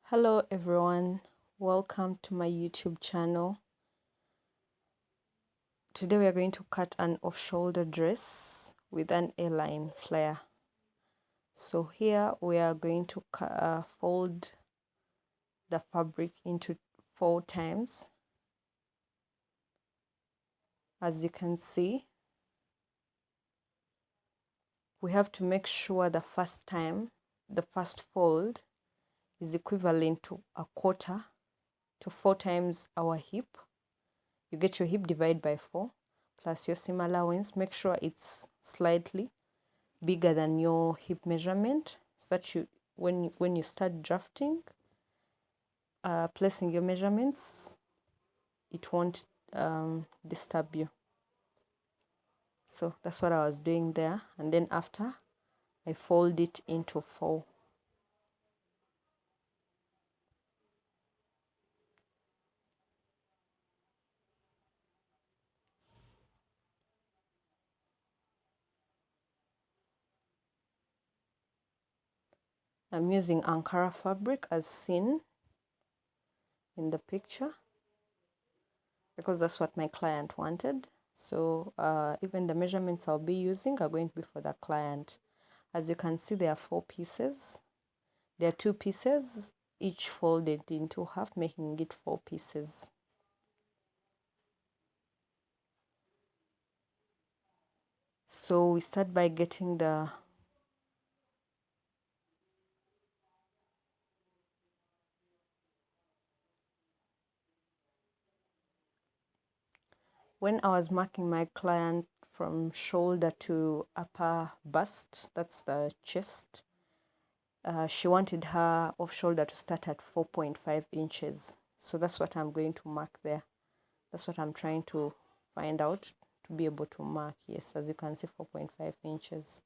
Hello everyone, welcome to my YouTube channel. Today we are going to cut an off-shoulder dress with an A-line flare. So here we are going to fold the fabric into 4 times. As you can see, we have to make sure the first fold is equivalent to a quarter to 4 times our hip. You get your hip divided by 4 plus your seam allowance. Make sure it's slightly bigger than your hip measurement, so that when you start drafting, placing your measurements, it won't disturb you. So that's what I was doing there, and then after I fold it into 4. I'm using Ankara fabric as seen in the picture because that's what my client wanted. So even the measurements I'll be using are going to be for the client. As you can see, there are 4 pieces. There are 2 pieces, each folded into half, making it 4 pieces. So we start by getting when I was marking my client from shoulder to upper bust, that's the chest, she wanted her off shoulder to start at 4.5 inches. So that's what I'm going to mark there. That's what I'm trying to find out to be able to mark. Yes, as you can see, 4.5 inches.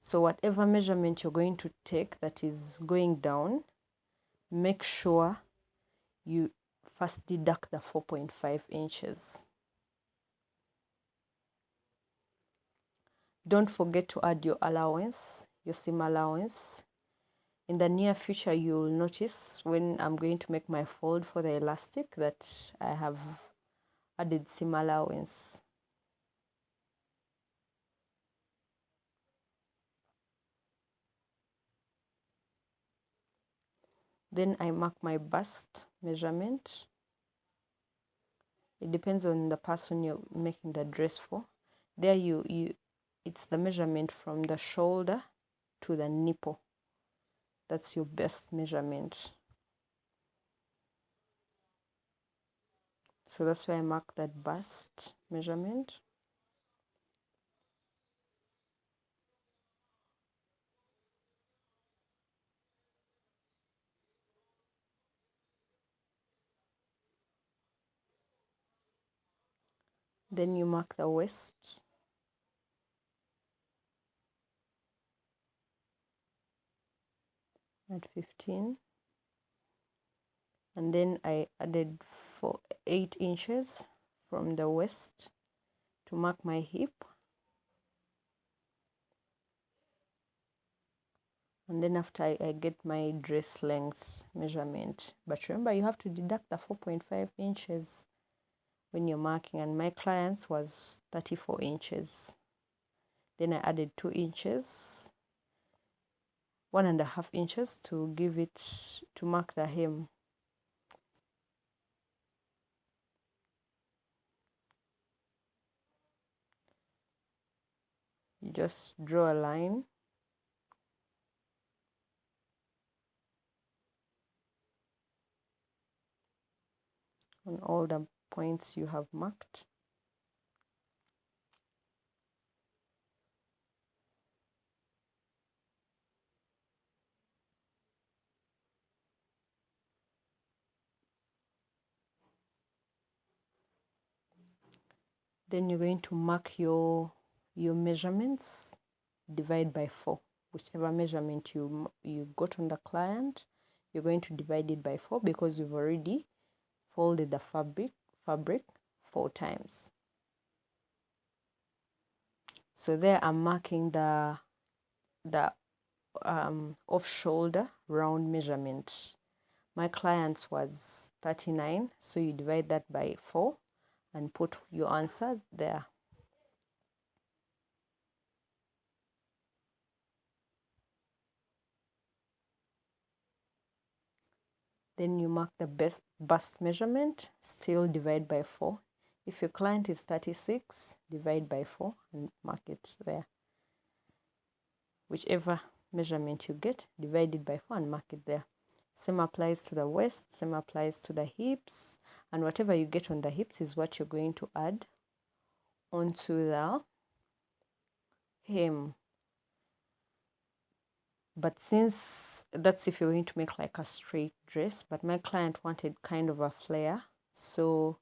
So whatever measurement you're going to take that is going down, make sure you first deduct the 4.5 inches. Don't forget to add your allowance, your seam allowance. In the near future, you'll notice when I'm going to make my fold for the elastic that I have added seam allowance. Then I mark my bust measurement. It depends on the person you're making the dress for. There it's the measurement from the shoulder to the nipple. That's your best measurement. So that's why I mark that bust measurement. Then you mark the waist. At 15. And then I added 8 inches from the waist to mark my hip. And then after I get my dress length measurement. But remember, you have to deduct the 4.5 inches when you're marking, and my client's was 34 inches. Then I added 2 inches, 1.5 inches to give it, to mark the hem. You just draw a line on all the points you have marked. Then you're going to mark your measurements, divide by 4. Whichever measurement you got on the client, you're going to divide it by 4 because you've already folded the fabric 4 times. So there I'm marking the off shoulder round measurement. My client's was 39, so you divide that by 4 and put your answer there. Then you mark the bust measurement, still divide by 4. If your client is 36, divide by 4 and mark it there. Whichever measurement you get, divide it by 4 and mark it there. Same applies to the waist, same applies to the hips, and whatever you get on the hips is what you're going to add onto the hem. But since that's if you're going to make like a straight dress, but my client wanted kind of a flare, so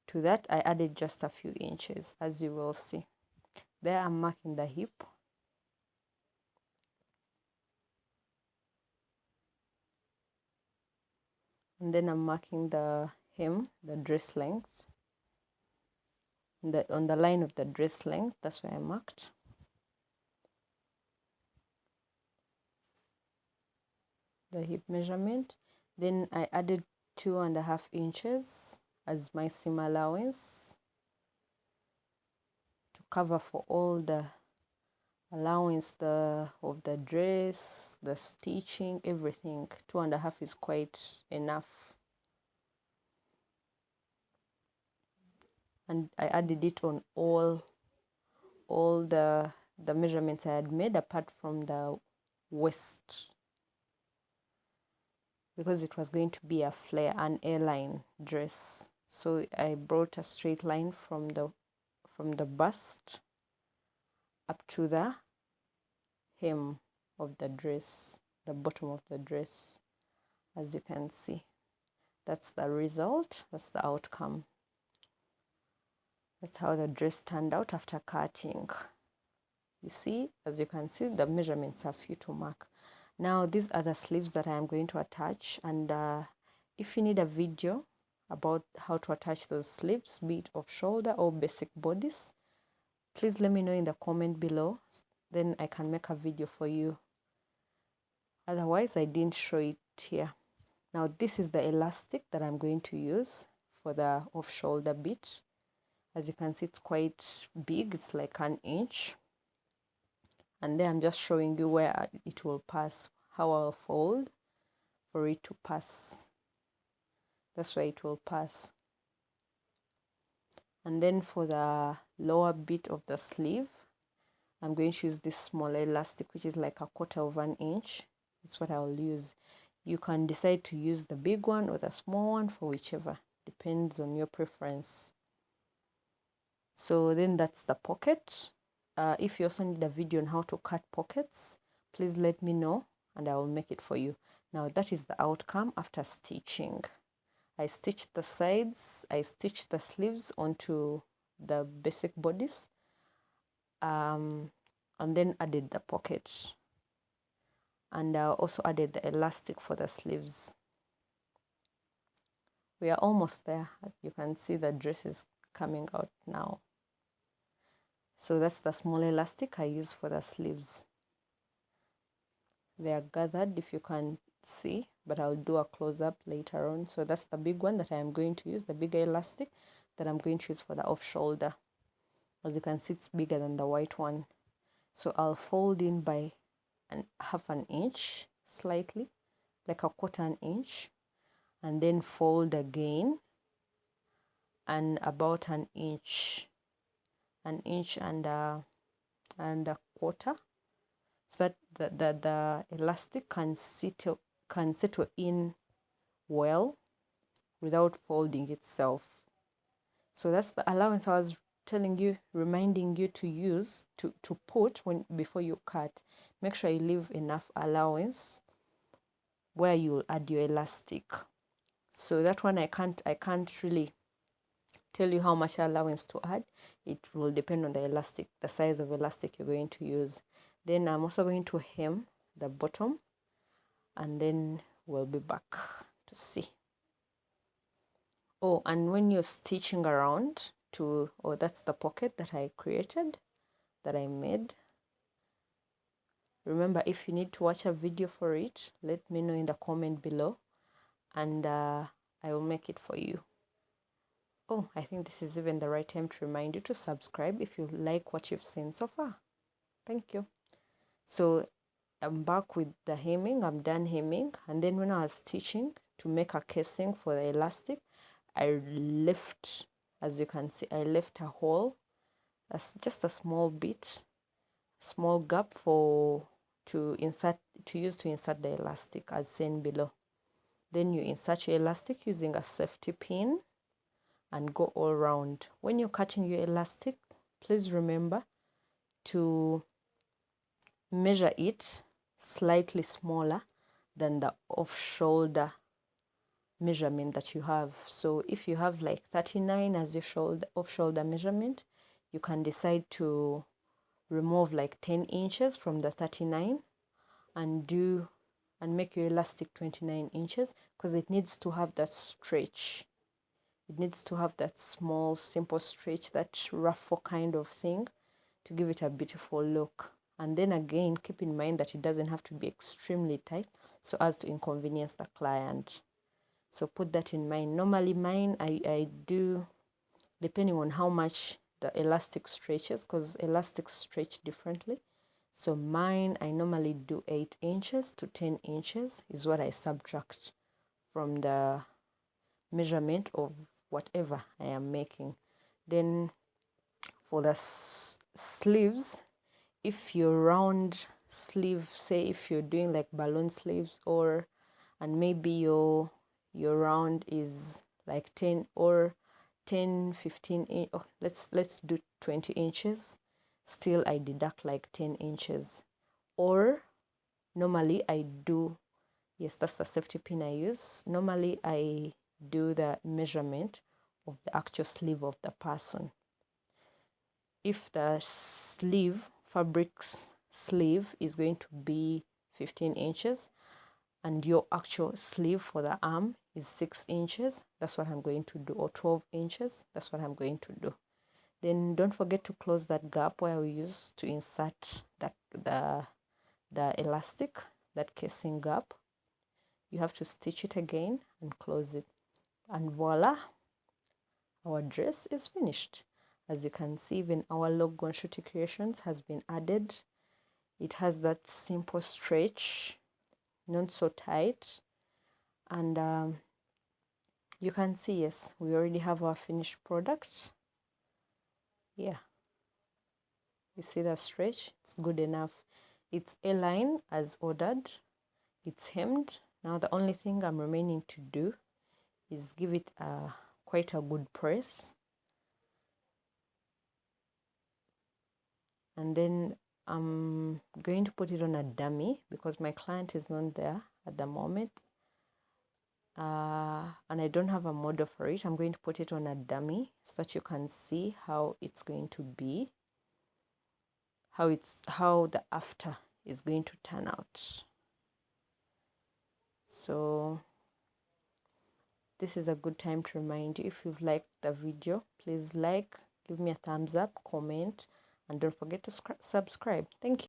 to that I added just a few inches, as you will see. There I'm marking the hip. And then I'm marking the hem, the dress length. On the line of the dress length, that's where I marked. The hip measurement. Then I added 2.5 inches as my seam allowance to cover for all the allowance of the dress, the stitching, everything. 2.5 is quite enough. And I added it on all the measurements I had made apart from the waist, because it was going to be a flare, an A-line dress. So I brought a straight line from the bust up to the hem of the dress, the bottom of the dress. As you can see, that's the result, that's the outcome. That's how the dress turned out after cutting. You see, as you can see, the measurements are few to mark. Now these are the sleeves that I am going to attach, and if you need a video about how to attach those sleeves, be it off shoulder or basic bodice, please let me know in the comment below, then I can make a video for you. Otherwise, I didn't show it here. Now this is the elastic that I'm going to use for the off shoulder bit. As you can see, it's quite big, it's like 1 inch. And then I'm just showing you where it will pass, how I'll fold for it to pass. That's where it will pass. And then for the lower bit of the sleeve, I'm going to use this small elastic, which is like 1/4 inch. That's what I'll use. You can decide to use the big one or the small one, for whichever, depends on your preference. So then that's the pocket. If you also need a video on how to cut pockets, please let me know and I will make it for you. Now that is the outcome after stitching. I stitched the sides, I stitched the sleeves onto the basic bodice, and then added the pocket. And I also added the elastic for the sleeves. We are almost there. You can see the dress is coming out now. So that's the small elastic I use for the sleeves. They are gathered, if you can see, but I'll do a close-up later on. So that's the big one that I am going to use, the bigger elastic that I'm going to use for the off shoulder. As you can see, it's bigger than the white one. So I'll fold in by 1/2 inch, slightly, like 1/4 inch, and then fold again, and about 1 inch, and a quarter, so that the elastic can settle in well without folding itself. So that's the allowance I was telling you, reminding you to use, to put before you cut. Make sure you leave enough allowance where you'll add your elastic. So that one I can't really tell you how much allowance to add. It will depend on the elastic, the size of elastic you're going to use. Then I'm also going to hem the bottom, and then we'll be back to see. Oh, and when you're stitching around that's the pocket that I created, that I made. Remember, if you need to watch a video for it, let me know in the comment below, and I will make it for you. Oh, I think this is even the right time to remind you to subscribe if you like what you've seen so far. Thank you. So I'm back with the hemming. I'm done hemming, and then when I was stitching to make a casing for the elastic, I left, as you can see, I left a hole, just a small bit, small gap to use to insert the elastic as seen below. Then you insert your elastic using a safety pin and go all around. When you're cutting your elastic, please remember to measure it slightly smaller than the off-shoulder measurement that you have. So if you have like 39 as your off-shoulder measurement, you can decide to remove like 10 inches from the 39 and make your elastic 29 inches, because it needs to have that stretch. It needs to have that small, simple stretch, that ruffle kind of thing, to give it a beautiful look. And then again, keep in mind that it doesn't have to be extremely tight so as to inconvenience the client. So put that in mind. Normally mine, I do, depending on how much the elastic stretches, because elastics stretch differently. So mine, I normally do 8 inches to 10 inches is what I subtract from the measurement of whatever I am making. Then for the sleeves, if you round sleeve, say if you're doing like balloon sleeves, and maybe your round is like 10 or 10, 15 inch, oh, let's do 20 inches, still I deduct like 10 inches. Or normally I do, yes, that's the safety pin I use. Normally I do the measurement of the actual sleeve of the person. If the fabric's sleeve is going to be 15 inches and your actual sleeve for the arm is 6 inches, that's what I'm going to do, or 12 inches, that's what I'm going to do. Then don't forget to close that gap where we used to insert the elastic, that casing gap. You have to stitch it again and close it, and voila, our dress is finished. As you can see, even our logo on Shooty Creations has been added. It has that simple stretch, not so tight, and you can see, yes, we already have our finished product. Yeah, you see the stretch, it's good enough. It's A-line as ordered, it's hemmed. Now the only thing I'm remaining to do is give it quite a good press, and then I'm going to put it on a dummy because my client is not there at the moment, and I don't have a model for it. I'm going to put it on a dummy so that you can see how it's going to be, how the after is going to turn out. So this is a good time to remind you, if you've liked the video, please like, give me a thumbs up, comment, and don't forget to subscribe. Thank you.